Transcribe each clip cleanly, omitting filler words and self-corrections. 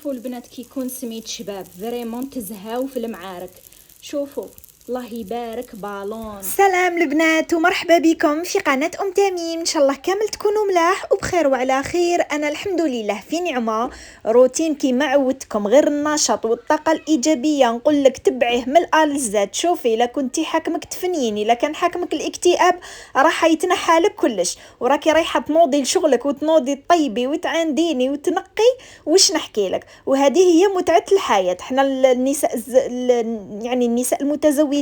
شوفوا البنات كي يكون سميت شباب فريمون تزهاو في المعارك. شوفوا الله يبارك بالون. سلام البنات ومرحبا بكم في قناة تميم. ان شاء الله كامل تكونوا ملاح وبخير وعلى خير. انا الحمد لله في نعمة. روتين كيما عودتكم غير النشاط والطاقة الايجابية، نقول لك تبعيه من الأ للزاد. شوفي الا كنتي حاكمك تفنيني، الا كان حاكمك الاكتئاب راح يتنحى لك كلش، وراكي رايحة تنوضي لشغلك وتنوضي طيبي وتعانديني وتنقي واش نحكي لك. وهذه هي متعة الحياة. احنا النساء يعني النساء المتزوجات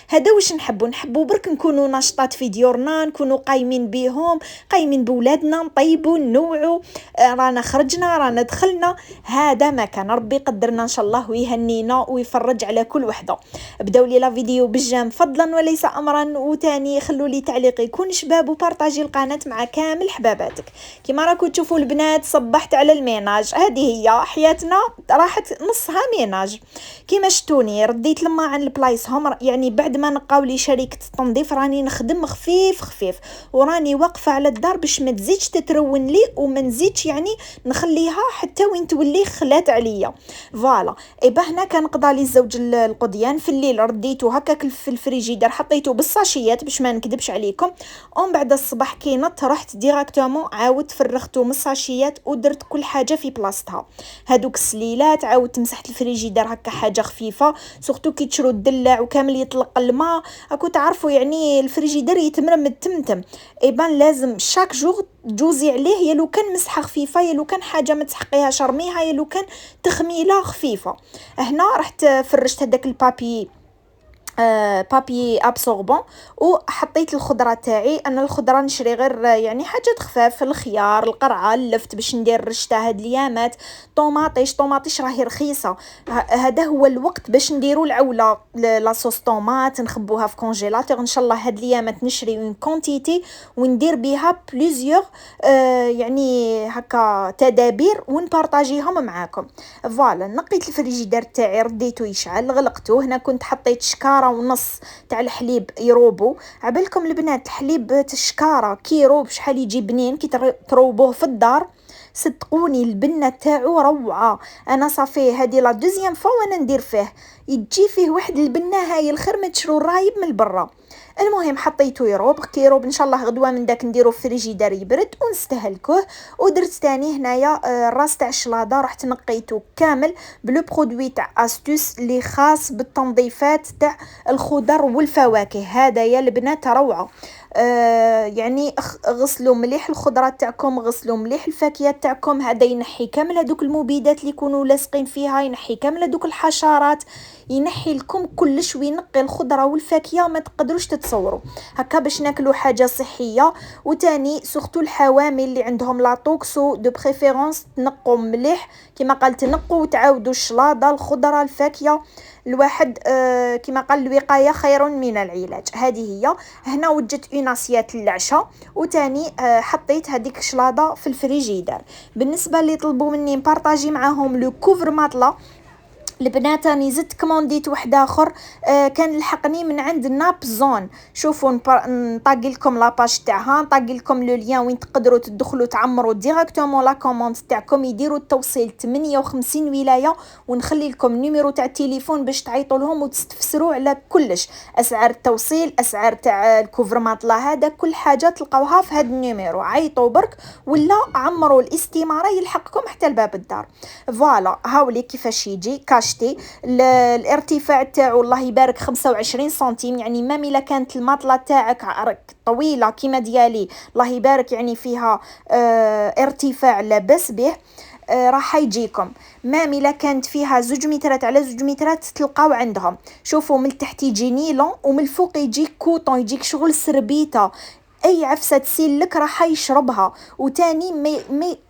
هذا واش نحبوا برك نكونوا ناشطات في ديورنا، نكونوا قايمين بهم، قايمين بولادنا، نطيبوا نوعوا، رانا خرجنا رانا دخلنا. هذا ما كان ربي قدرنا ان شاء الله ويهنينا ويفرج على كل وحده. بداو لي لا فيديو بالجام فضلا وليس امرا، وتاني خلوا لي تعليق يكون شباب وبارطاجي القناه مع كامل حباباتك. كما راكم تشوفوا البنات صبحت على الميناج. هذه هي حياتنا راحت نصها ميناج. كما شتوني رديت لما عن البلايص هم، يعني بعد ما نقاو لي شركه التنظيف راني نخدم خفيف خفيف، وراني واقفه على الدار باش ما تزيدش تترون لي وما نزيدش يعني نخليها حتى وين تولي خلات عليا. فوالا ايبا هنا كان قضى لي الزوج القضيان في الليل، رديته هكاك في الفريجيدار، حطيته بالساشيات باش ما نكذبش عليكم. ومن بعد الصباح كي نط رحت ديراكتومون عاودت فرغته من الساشيات ودرت كل حاجه في بلاصتها. هادوك السليلات عاودت مسحت الفريجيدار هكا حاجه خفيفه، سورتو كي تشرو الدلع وكامل يطلق الماء. راكو تعرفوا يعني الفريجيدار يتمرم التمتم، ايبان لازم شاك جوغ تجوزي عليه، يا لو كان مسحه خفيفه، يا لو كان حاجه ما تسحقيها شرميها، يا لو كان تخميله خفيفه. هنا رحت فرشت هذاك البابي بابي ابسوربون، وحطيت الخضره تاعي. انا الخضره نشري غير يعني حاجات خفاف، الخيار القرعه اللفت باش ندير رشته هاد الايامات. طوماطيش راهي رخيصه، هذا هو الوقت باش نديرو العوله لاصوص طوماط نخبوها في كونجيلاتور. ان شاء الله هاد الايامات نشري اون كونتيتي وندير بها بليزيور يعني هكا تدابير ونبارطاجيهم معاكم. فوالا نقيت الفريجيدار تاعي رديته يشعل غلقته. هنا كنت حطيت شكاره ونص تاع الحليب يروبو. عبالكم البنات الحليب الشكاره كي يروب شحال يجي بنين كي تروبوه في الدار، صدقوني البنه تاعو روعه. انا صافي هذه لا دوزيام فوا وانا ندير فيه، يجي فيه واحد البنه هاي الخير ما تشرو الرايب من برا. المهم حطيته يروب كي يروب ان شاء الله غدوه من داك نديرو في فريجيدار يبرد ونستهلكوه. ودرت تاني هنايا الراس تاع الشلاضه رحت نقيته كامل بلو برودوي تاع استوس اللي خاص بالتنظيفات تاع الخضر والفواكه. هذا يا البنات روعه. يعني غسلوا مليح الخضرات تاعكم، غسلوا مليح الفاكهه تاعكم. هذا ينحي كامل هذوك المبيدات اللي يكونوا لاصقين فيها، ينحي كامل هذوك الحشرات، ينحي لكم كلش وينقي الخضره والفاكهه ما تقدروش تتصوروا هكا باش ناكلوا حاجه صحيه. وتاني سورتو الحوامل اللي عندهم لا توكسو دو بريفيرونس تنقوا مليح كما قال، تنقوا وتعاودوا الشلاضه الخضره الفاكهه. الواحد كما قال الوقايه خير من العلاج. هذه هي. هنا وجدت اوناسيات العشاء، وتاني حطيت هذيك الشلاضه في الفريجيدار. بالنسبه اللي طلبوا مني نبارطاجي معاهم لو كوفر ماطلا البنات، راني زدت كومونديت واحد اخر كان لحقني من عند ناب زون. شوفوا نطاقي لكم لاباج تاعها، نطاقي لكم لو لين وين تقدروا تدخلوا تعمروا ديريكتومون لا كوموند تاعكم، يديروا التوصيل 58 ولايه، ونخلي لكم نيميرو تاع التليفون باش تعيطوا لهم وتستفسروا على كلش، اسعار التوصيل، اسعار تاع الكوفر ماطلا، هذا كل حاجه تلقاوها في هذا النيميرو. عيطوا برك ولا عمروا الاستماره يلحقكم حتى لباب الدار. فوالا هاولي كيفاش يجي كاشتي. الارتفاع تاعو الله يبارك 25 سنتيم، يعني ما ملا كانت الماطله تاعك طويله كيما ديالي الله يبارك يعني فيها ارتفاع لاباس به، راح يجيكم. ما ملا كانت فيها 2 مترات على 2 مترات تلقاو عندهم. شوفوا من تحت يجي نيلون ومن الفوق يجيك كوطون، يجيك شغل سربيته، اي عفسه تسيل لك راح يشربها. وتاني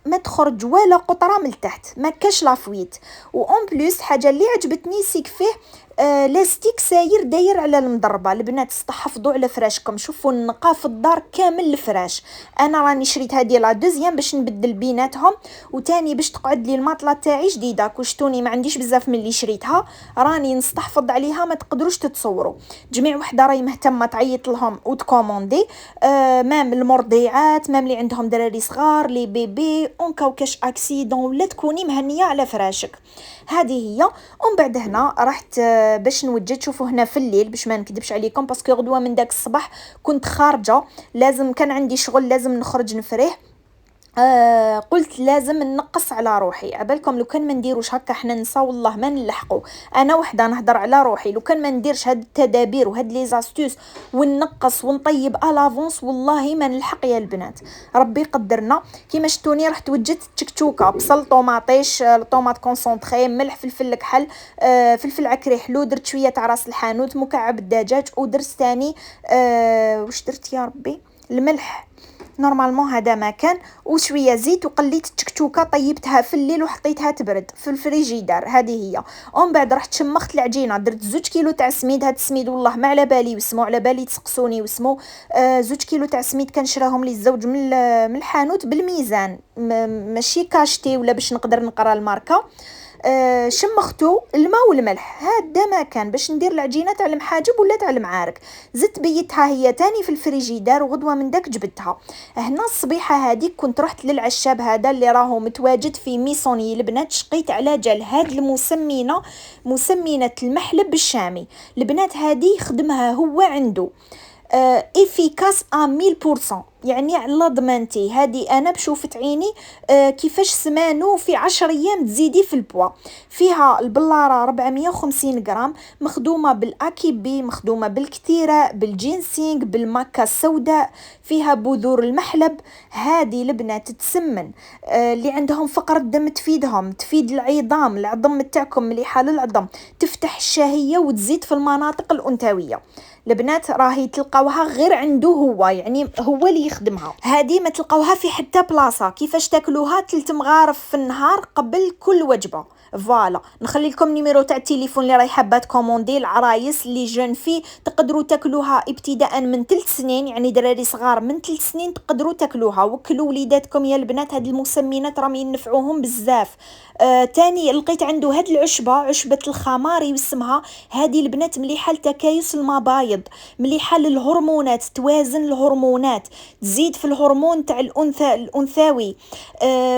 ما تخرج ولا قطره من تحت، ما كاش لافويت. وان بليس حاجه اللي عجبتني سيك فيه لاستيك ساير داير على المضربه. البنات استحفظوا على فراشكم. شوفوا النقا في الدار كامل الفراش. انا راني شريت هذه لا دوزيام باش نبدل بيناتهم، وتاني باش تقعد لي الماطله تاعي جديده كشتوني ما عنديش بزاف من اللي شريتها، راني نستحفظ عليها ما تقدروش تتصوروا. جميع وحده راهي مهتمه تعيط لهم وتكوموندي، مام المرضعات، مام اللي عندهم دراري صغار، لي بيبي اون كاوكاش اكسيدون ولا تكوني مهنيه على فراشك. هذه هي. ومن بعد هنا رحت باش نوجد. شوفوا هنا في الليل باش ما نكذبش عليكم باسكو غدوه من داك الصباح كنت خارجه، لازم كان عندي شغل لازم نخرج نفريه. قلت لازم نقص على روحي. عبالكم لو كان ما نديروش هكا حنا نسا والله ما نلحقوا. انا وحده نهضر على روحي، لو كان ما نديرش هاد التدابير وهاد لي زاستوس وننقص ونطيب الافونس والله ما نلحق يا البنات. ربي قدرنا. كيما شتوني رحت وجدت تشكتوكه، بصل، طوماطيش، طوماط كونسونطري، ملح، فلفل كحل، فلفل عكري حلو، درت شويه تاع راس الحانوت، مكعب الدجاج، ودرت ثاني واش درت يا ربي، الملح نورمالمون هذا ما كان، وشويه زيت، وقليت التكتوكه طيبتها في الليل وحطيتها تبرد في الفريجيدار. هذه هي. ومن بعد رحت شمخت العجينه، درت 2 كيلو تاع سميد. هاد السميد والله ما على بالي واسمو، على بالي تسقسوني واسمو. 2 كيلو تاع سميد كنشراهم لي الزوج من الحانوت بالميزان، ماشي كاشتي ولا باش نقدر نقرا الماركه. شمختو الماء والملح، هذا ما كان باش ندير العجينه تاع المحاجب ولا تاع المعارك. زدت بيتها هي تاني في الفريجيدار، وغدوه من داك جبدتها. هنا الصبيحه هذيك كنت رحت للعشاب هذا اللي راهو متواجد في ميسوني البنات، شقيت على جال هاد المسمينه، مسمينه المحلب الشامي. البنات هذه يخدمها هو عنده افيكاس 1000%، يعني على ضمانتي. هذه انا بشوفت عيني كيفاش سمانو في 10 ايام تزيدي في البوا. فيها البلاره 450 غرام، مخدومه بالاكيبي، مخدومه بالكثيره، بالجينسينغ، بالماكا السوداء، فيها بذور المحلب. هذه البنات تسمن، اللي عندهم فقر الدم تفيدهم، تفيد العظام، العظم تاعكم مليحه للعظم، تفتح الشهيه وتزيد في المناطق الانثويه. البنات راهي تلقاوها غير عنده هو، يعني هو اللي يخدمها. هذه ما تلقاوها في حتى بلاصه. كيفاش تاكلوها 3 مغارف في النهار قبل كل وجبه. فوالا نخلي لكم نيميرو تاع التليفون اللي راهي حابه تكوموندي. العرايس اللي جون في تقدروا تاكلوها ابتداء من 3 سنين، يعني دراري صغار من 3 سنين تقدروا تاكلوها. وكلوا وليداتكم يا البنات، هاد المسمنات راهم ينفعوهم بزاف. تاني لقيت عنده هاد العشبه، عشبه الخماري واسمها. هذه البنات مليحه لتكايس المبايض، مليحه للهرمونات، توازن الهرمونات، تزيد في الهرمون تاع الانثوي.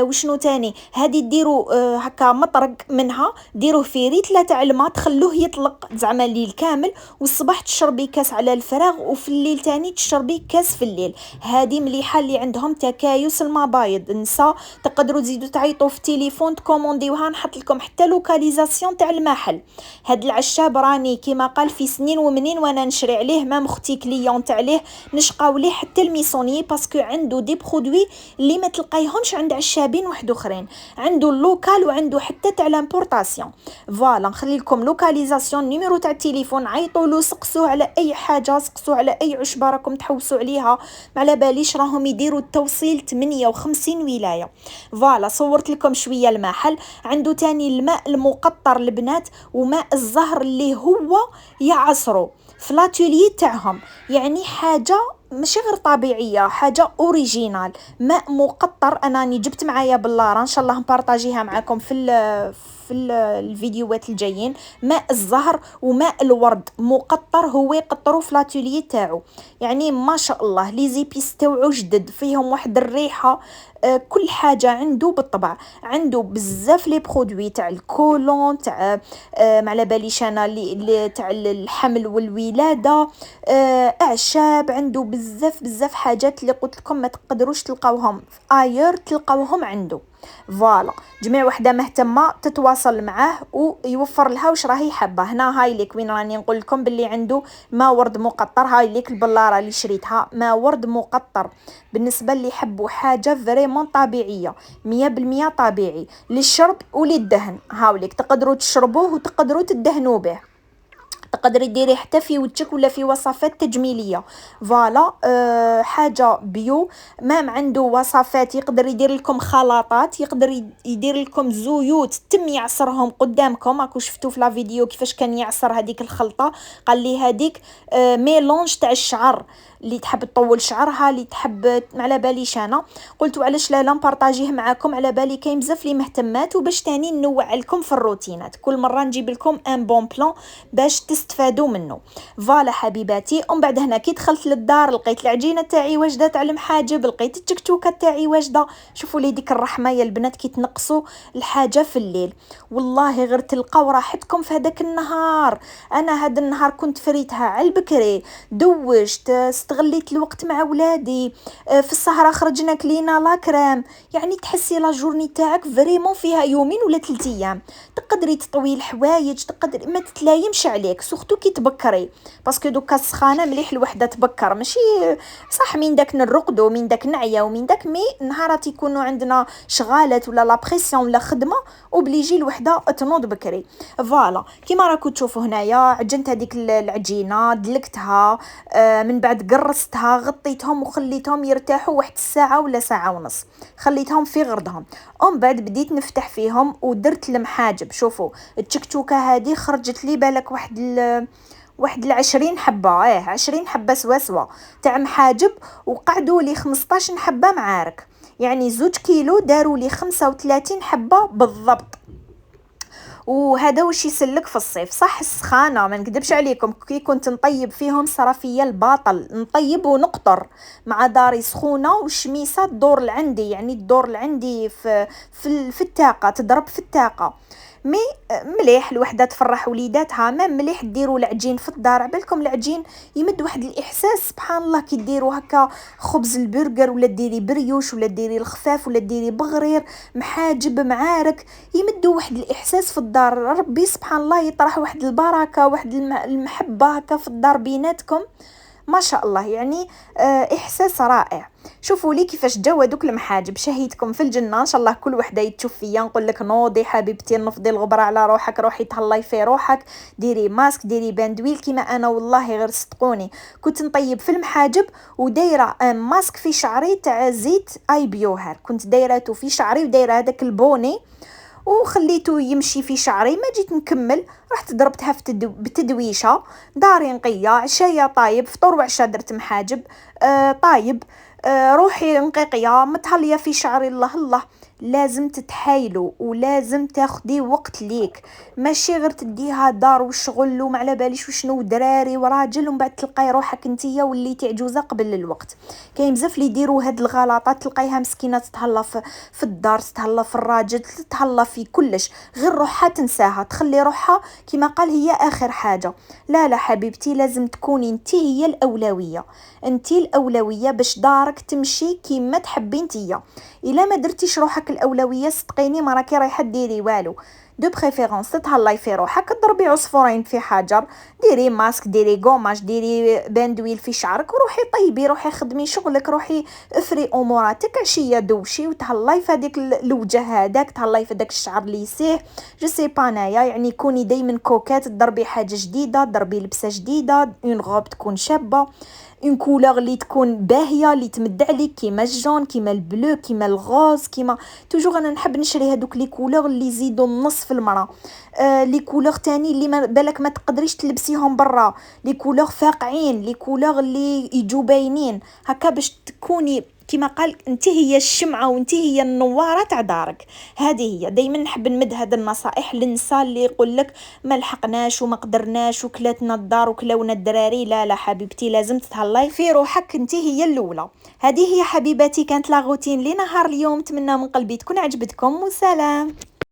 وشنو تاني، هذه ديروا هكا مطرق منها، ديروه في ريتله تاع الماء، تخلوه يطلق زعما الليل كامل، والصباح تشربي كاس على الفراغ، وفي الليل تاني تشربي كاس في الليل. هذه مليحه اللي عندهم تكايس المبايض. نساء تقدروا تزيدوا تعيطوا في التليفون تكومونديوها، نحط لكم حتى لوكاليزاسيون تاع المحل. هاد العشاب راني كيما قال في سنين ومنين وانا نشري عليه، ما مختي كليونت عليه، نشقاو ليه حتى الميسوني باسكو عنده دي برودوي اللي ما تلقايهمش عند عشابين واحد اخرين، عنده اللوكال وعنده حتى تاع لامبورطاسيون. فوالا نخلي لكم لوكاليزاسيون، نيميرو تاع التليفون، عيطوا له، سقسوه على اي حاجه، سقسوا على اي عشبه راكم تحوسوا عليها، ما على باليش راهم يديروا التوصيل 58 ولايه. فوالا صورت لكم شويه المحل. عنده تاني الماء المقطر البنات، وماء الزهر اللي هو يعصروا في لاتولي تاعهم، يعني حاجه ماشي غير طبيعيه، حاجه اوريجينال. ماء مقطر، انني جبت معايا بلاره ان شاء الله نبارطاجيها معكم في الفيديوهات الجايين. ماء الزهر وماء الورد مقطر، هو يقطروا في لاتولي تاعو، يعني ما شاء الله لي زيبيس تاعو جدد، فيهم واحد الريحه. كل حاجه عنده بالطبع. عنده بزاف لي برودوي تاع الكولون، تاع ما على باليش انا تاع الحمل والولاده، اعشاب، عنده بزاف حاجات اللي قلت لكم ما تقدروش تلقاوهم اير، تلقاوهم عنده. فوالا جميع وحده مهتمه تتواصل معاه ويوفر لها واش راهي حابه. هنا هاي ليك وين راني نقول لكم باللي عنده ما ورد مقطر. هاي ليك البلاره اللي شريتها ما ورد مقطر، بالنسبه اللي يحبوا حاجه فريمون طبيعيه 100% طبيعي للشرب وللدهن. هاوليك تقدروا تشربوه وتقدروا تدهنوا به، تقدري ديريه حتى في وجهك ولا في وصفات تجميليه. فوالا حاجه بيو. مام عنده وصفات، يقدر يدير لكم خلطات، يقدر يدير لكم زيوت تم يعصرهم قدامكم. راكو شفتوا في لا فيديو كيفاش كان يعصر هذيك الخلطه. قال لي هذيك ميلونج تاع الشعر، اللي تحب تطول شعرها، اللي تحب على باليش انا. قلت علاش لا نبارطاجيه معاكم، على بالي كاين بزاف لي مهتمات، وباش تاني نوع لكم في الروتينات، كل مره نجيب لكم ان بون بلان باش تستفادوا منه. فوالا حبيباتي. ومن بعد هنا كي دخلت للدار لقيت العجينه تاعي واجده تاع المحاجب، لقيت التكتوكه تاعي واجده. شوفوا لي ديك الرحمه يا البنات كي تنقصوا الحاجه في الليل، والله غير تلقاو راحتكم في هذاك النهار. انا هذا النهار كنت فريتها على البكري، دوجت، استغليت الوقت مع ولادي، في السهره خرجنا كلينا لاكريم. يعني تحسي لا جورني تاعك فريمون فيها يومين ولا 3 ايام، تقدري تطوي الحوايج، تقدري ما تتلايمش عليك، سورتو كي تبكري، باسكو دوكا السخانه مليح الوحده تبكر، ماشي صح من داك نرقدو من داك نعيا ومن داك مي نهارات يكونوا عندنا شغالات ولا لا بريسيون ولا خدمه وبليجي الوحده تنوض بكري. فوالا كيما راكو تشوفوا هنايا عجنت هذيك العجينه، دلكتها، من بعد قرصتها، غطيتهم وخليتهم يرتاحوا واحد الساعه ولا ساعه ونص، خليتهم في غردهم. ومن بعد بديت نفتح فيهم ودرت المحاجب. شوفوا التكتوكه هذه خرجت لي بالك واحد 20 حبه، 20 حبه سوا تاع محاجب، وقعدوا لي 15 حبه معارك، يعني 2 كيلو داروا لي 35 حبه بالضبط. وهذا واش يسلك في الصيف. صح السخانه ما نكذبش عليكم، كي كنت نطيب فيهم صرفيه الباطل، نطيب ونقطر مع داري سخونه والشميسه تدور لعندي، يعني تدور لعندي في الطاقه، تضرب في الطاقه. مي مليح الوحده تفرح وليداتها. ما مليح ديروا العجين في الدار، عبالكم العجين يمد واحد الاحساس سبحان الله كي ديروا هكا خبز البرجر، ولا ديري بريوش، ولا ديري الخفاف، ولا ديري بغرير محاجب معارك، يمدوا واحد الاحساس في الدار. ربي سبحان الله يطرح واحد البركه، واحد المحبه هكا في الدار بيناتكم، ما شاء الله. يعني احساس رائع. شوفوا لي كيفاش جاوا دوك المحاجب، شهيتكم في الجنه ان شاء الله. كل وحده يتشوف فيا نقول لك نوضي حبيبتي، نفضي الغبره على روحك، روحي تهلاي في روحك، ديري ماسك، ديري باندويل كيما انا. والله غير صدقوني كنت نطيب في المحاجب ودايره ماسك في شعري تاع زيت اي بيوهر، كنت دايرته في شعري ودايره هذاك البوني وخليته يمشي في شعري. ما جيت نكمل رحت ضربتها بتدويشه، داري نقيه، عشايا طايب، فطور وعشاء درت محاجب طايب، روحي نقيقيه متهليه في شعري. الله الله، لازم تتحايلوا ولازم تاخدي وقت ليك، ماشي غير تديها دار والشغل وما على باليش وشنو دراري وراجل ومن بعد تلقاي روحك نتيا وليتي عجوزه قبل الوقت. كاين بزاف اللي يديروا هاد الغلطات، تلقايها مسكينه تتهلا في الدار، تتهلا في الراجل، تتهلا في كلش، غير روحها تنساها، تخلي روحها كما قال هي اخر حاجه. لا لا حبيبتي، لازم تكوني انت هي الاولويه، انت الاولويه باش دارك تمشي كيما تحبي نتيا. الا ما درتيش روحك الاولويه صدقيني ما راكي رايحه ديري والو. دو بريفيرونس تهلاي في روحك، ضربي عصفورين في حجر، ديري ماسك، ديري غوماج، ديري باندويل في شعرك، وروحي طيبي، روحي خدمي شغلك، روحي افري اموراتك، عشيه دوشي وتهلاي في هذيك الوجه هذاك، تهلاي في داك الشعر اللي يسيح. جو سي با نايا، يعني كوني دائما كوكات، تضربي حاجه جديده، ضربي لبسه جديده، اون غوب تكون شابه، اون كولور اللي تكون باهيه اللي تمد عليك، كيما الجون، كيما البلو، كيما الغوز، كيما توجور. انا نحب نشري هذوك لي كولور اللي يزيدوا النص في المراه، لي كولور تاني اللي ما بالك ما تقدريش تلبسيهم برا، لي كولور فاقعين، لي كولور اللي يجوا باينين هكا، باش تكوني كما قال انت هي الشمعه وانت هي النواره تاع دارك. هذه هي دائما نحب نمد هذه النصائح للنساء اللي يقول لك ما لحقناش وما قدرناش وكلاتنا الدار وكلاونا الدراري. لا لا حبيبتي، لازم تتهلاي في روحك، انت هي الاولى. هذه هي حبيباتي كانت لا روتين لنهار اليوم، نتمنى من قلبي تكون عجبتكم، وسلام.